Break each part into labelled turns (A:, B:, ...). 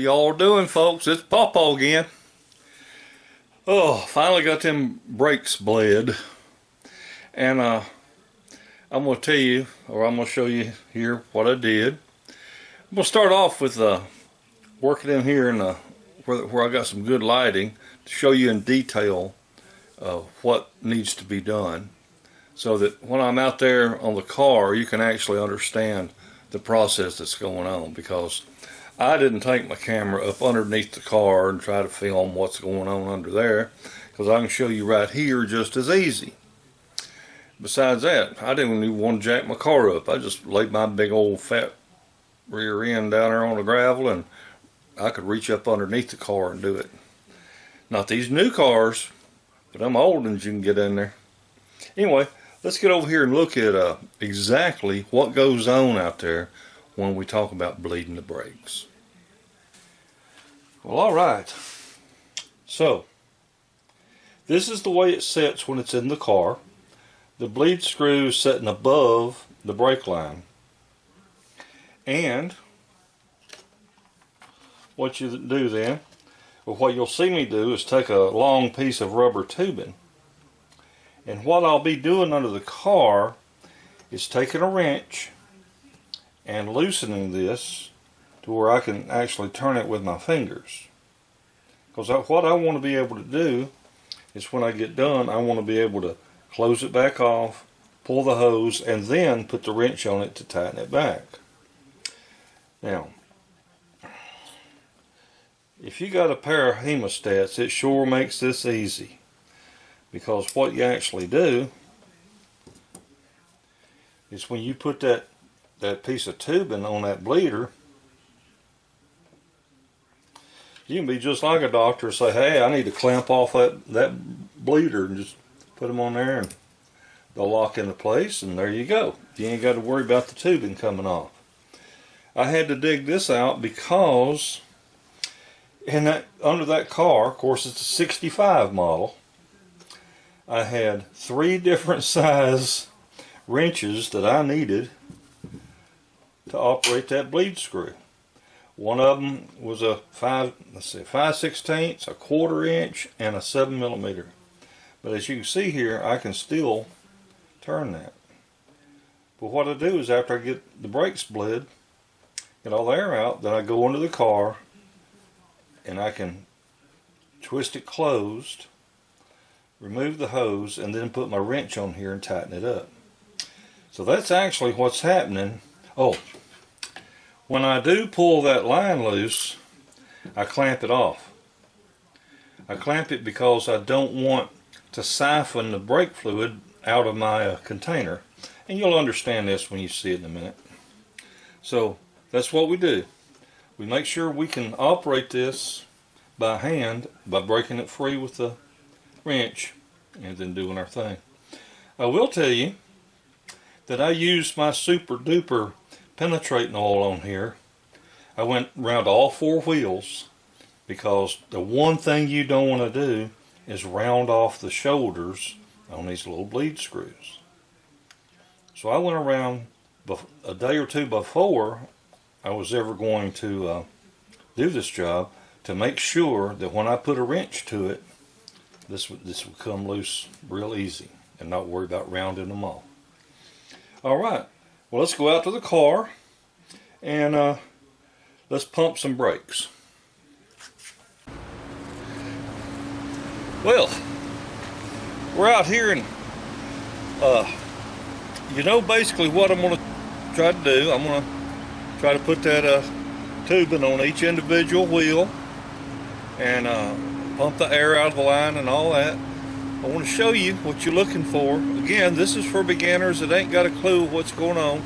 A: y'all doing, folks? It's PawPaw again. Oh, finally got them brakes bled. And I'm going to tell you, or I'm going to show you here what I did. I'm going to start off with working in here in where I got some good lighting to show you in detail what needs to be done, so that when I'm out there on the car you can actually understand the process that's going on, because I didn't take my camera up underneath the car and try to film what's going on under there, because I can show you right here just as easy. Besides that, I didn't even want to jack my car up. I just laid my big old fat rear end down there on the gravel and I could reach up underneath the car and do it. Not these new cars, but them old ones you can get in there. Anyway, let's get over here and look at exactly what goes on out there when we talk about bleeding the brakes. Well, alright. So, this is the way it sits when it's in the car. The bleed screw is sitting above the brake line. And what you do then, well, what you'll see me do is take a long piece of rubber tubing. And what I'll be doing under the car is taking a wrench and loosening this to where I can actually turn it with my fingers. Because what I want to be able to do is when I get done, I want to be able to close it back off, pull the hose, and then put the wrench on it to tighten it back. Now, if you got a pair of hemostats, it sure makes this easy, because what you actually do is when you put that piece of tubing on that bleeder, you can be just like a doctor and say, hey, I need to clamp off that bleeder, and just put them on there and they'll lock into place, and there you go. You ain't got to worry about the tubing coming off. I had to dig this out because under that car, of course it's a 65 model, I had 3 different size wrenches that I needed to operate that bleed screw. One of them was a 5/16, a 1/4 inch, and a 7mm. But as you can see here, I can still turn that. But what I do is after I get the brakes bled, get all the air out, then I go into the car and I can twist it closed, remove the hose, and then put my wrench on here and tighten it up. So that's actually what's happening. Oh, when I do pull that line loose, I clamp it off. I clamp it because I don't want to siphon the brake fluid out of my container, and you'll understand this when you see it in a minute. So that's what we do. We make sure we can operate this by hand by breaking it free with the wrench and then doing our thing. I will tell you that I used my super duper penetrating oil on here. I went around all 4 wheels, because the one thing you don't want to do is round off the shoulders on these little bleed screws. So I went around a day or 2 before I was ever going to do this job to make sure that when I put a wrench to it, this would come loose real easy and not worry about rounding them off. Alright, well, let's go out to the car and let's pump some brakes. Well, we're out here, and you know, basically what I'm going to try to do, I'm going to try to put that tubing on each individual wheel and pump the air out of the line and all that. I want to show you what you're looking for. Again, this is for beginners that ain't got a clue what's going on.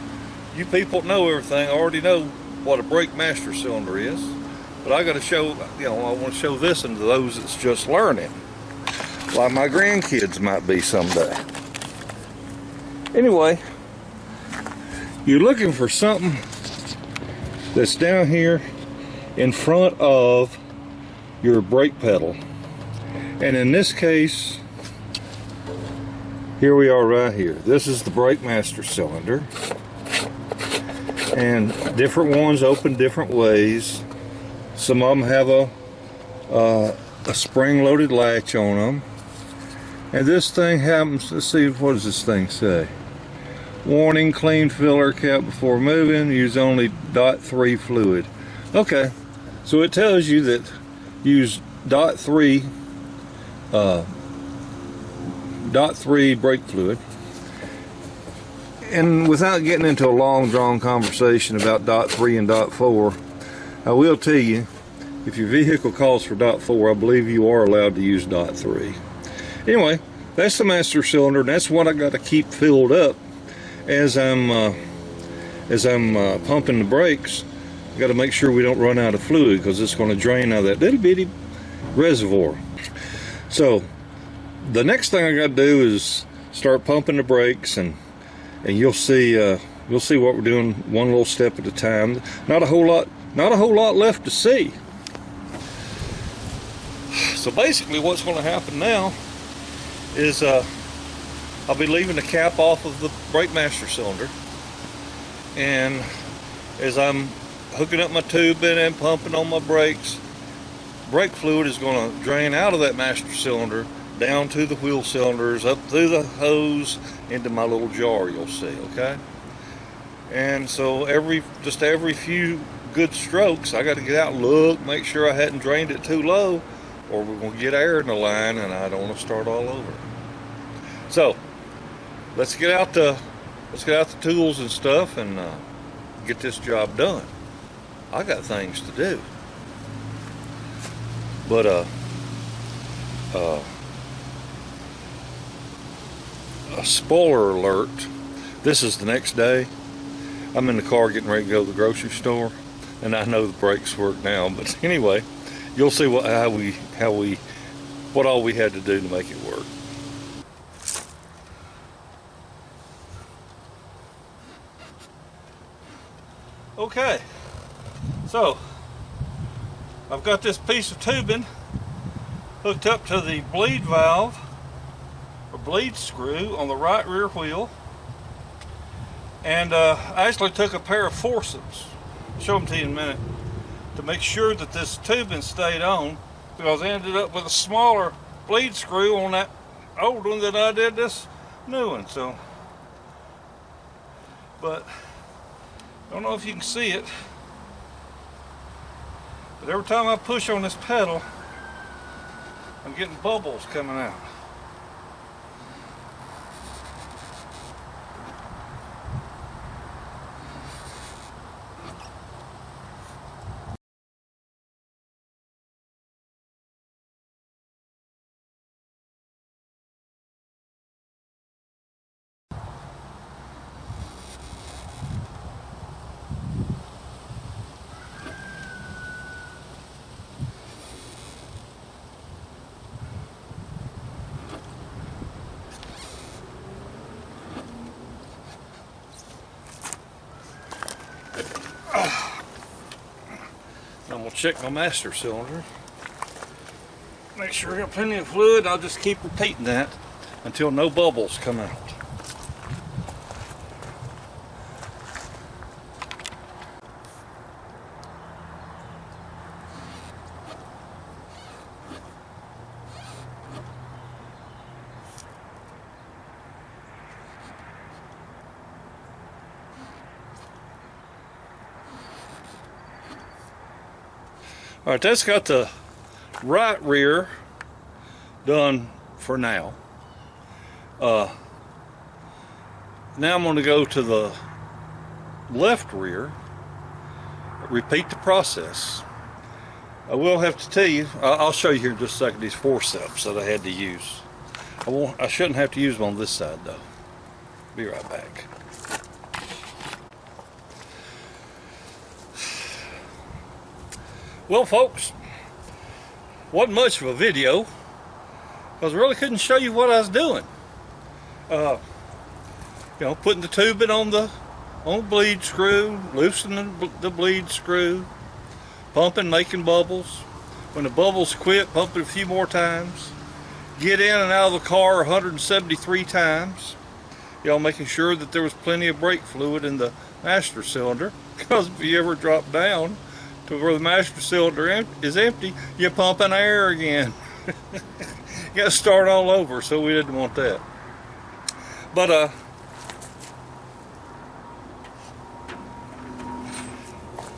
A: You people that know everything already know what a brake master cylinder is, but I got to show, you know, I want to show this to those that's just learning, like my grandkids might be someday. Anyway, you're looking for something that's down here in front of your brake pedal, and in this case, here we are right here. This is the brake master cylinder, and different ones open different ways. Some of them have a spring-loaded latch on them. And this thing happens, let's see, what does this thing say? Warning, clean filler cap before moving, use only .3 fluid. Okay, so it tells you that use .3 brake fluid. And without getting into a long drawn conversation about .3 and .4, I will tell you, if your vehicle calls for .4, I believe you are allowed to use .3. Anyway, that's the master cylinder, and that's what I got to keep filled up as I'm pumping the brakes. I got to make sure we don't run out of fluid, because it's going to drain out of that little bitty reservoir. So the next thing I got to do is start pumping the brakes, and you'll see what we're doing one little step at a time. Not a whole lot left to see. So basically what's going to happen now is I'll be leaving the cap off of the brake master cylinder, and as I'm hooking up my tube in and pumping on my brakes, brake fluid is going to drain out of that master cylinder down to the wheel cylinders, up through the hose into my little jar, you'll see, okay? And so every few good strokes, I got to get out and look, make sure I hadn't drained it too low, or we're going to get air in the line and I don't want to start all over. So let's get out the tools and stuff and get this job done. I got things to do. But a spoiler alert, this is the next day. I'm in the car getting ready to go to the grocery store, and I know the brakes work now, but anyway, you'll see what all we had to do to make it work. Okay, so I've got this piece of tubing hooked up to the bleed valve or bleed screw on the right rear wheel, and I actually took a pair of forceps, I'll show them to you in a minute, to make sure that this tubing stayed on, because I ended up with a smaller bleed screw on that old one that I did this new one. So, but I don't know if you can see it, but every time I push on this pedal, I'm getting bubbles coming out. I'm going to check my master cylinder, make sure I got plenty of fluid. I'll just keep repeating that until no bubbles come out. Alright, that's got the right rear done for now. Now I'm going to go to the left rear, repeat the process. I will have to tell you, I'll show you here in just a second, these forceps that I had to use. I shouldn't have to use them on this side though. Be right back. Well, folks, wasn't much of a video because I really couldn't show you what I was doing. You know, putting the tubing on the bleed screw, loosening the bleed screw, pumping, making bubbles. When the bubbles quit, pump it a few more times. Get in and out of the car 173 times. You know, making sure that there was plenty of brake fluid in the master cylinder, because if you ever drop down, to where the master cylinder is empty, you're pumping air again. You got to start all over, so we didn't want that. But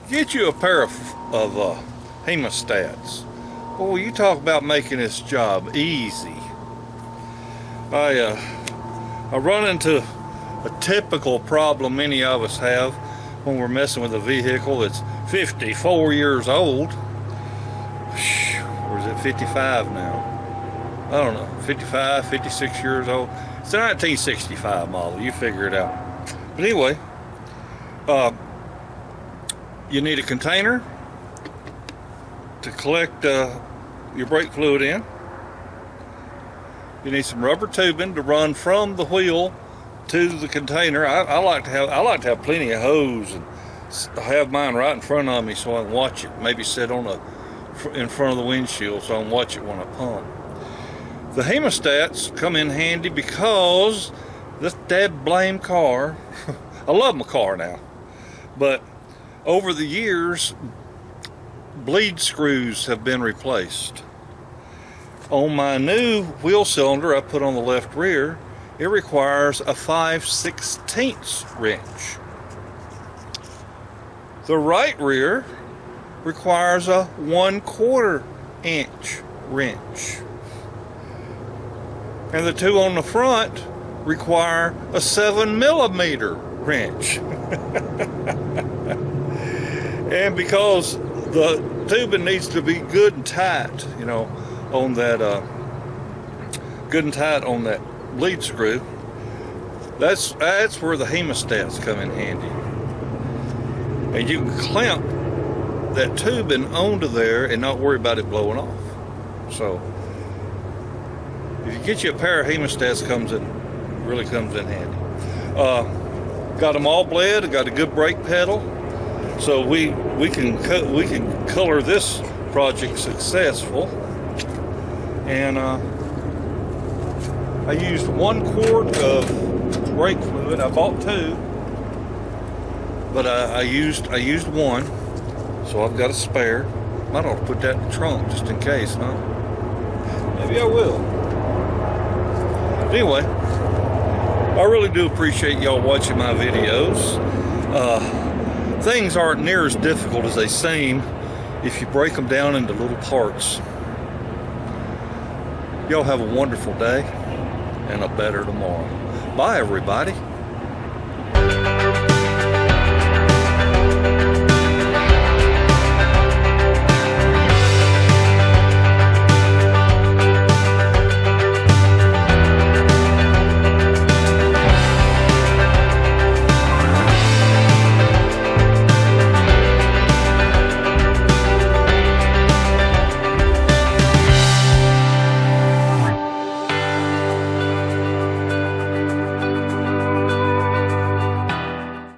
A: get you a pair of hemostats. Boy, you talk about making this job easy. I run into a typical problem many of us have when we're messing with a vehicle that's 54 years old. Or is it 55 now? I don't know, 55, 56 years old. It's a 1965 model, you figure it out. But anyway, you need a container to collect your brake fluid in. You need some rubber tubing to run from the wheel to the container. I like to have plenty of hose, and I have mine right in front of me so I can watch it. Maybe sit on in front of the windshield so I can watch it when I pump. The hemostats come in handy because this dead blame car, I love my car now, but over the years, bleed screws have been replaced. On my new wheel cylinder I put on the left rear, it requires a 5/16 wrench. The right rear requires a 1/4 inch wrench. And the two on the front require a 7mm wrench. And because the tubing needs to be good and tight, you know, on that good and tight on that bleed screw, that's where the hemostats come in handy. And you can clamp that tubing onto there and not worry about it blowing off. So if you get you a pair of hemostats, really comes in handy. Got them all bled. Got a good brake pedal, so we can color this project successful. And I used 1 quart of brake fluid. I bought 2, but I used 1, so I've got a spare. Might ought to put that in the trunk just in case, huh? Maybe I will. Anyway, I really do appreciate y'all watching my videos. Things aren't near as difficult as they seem if you break them down into little parts. Y'all have a wonderful day and a better tomorrow. Bye, everybody.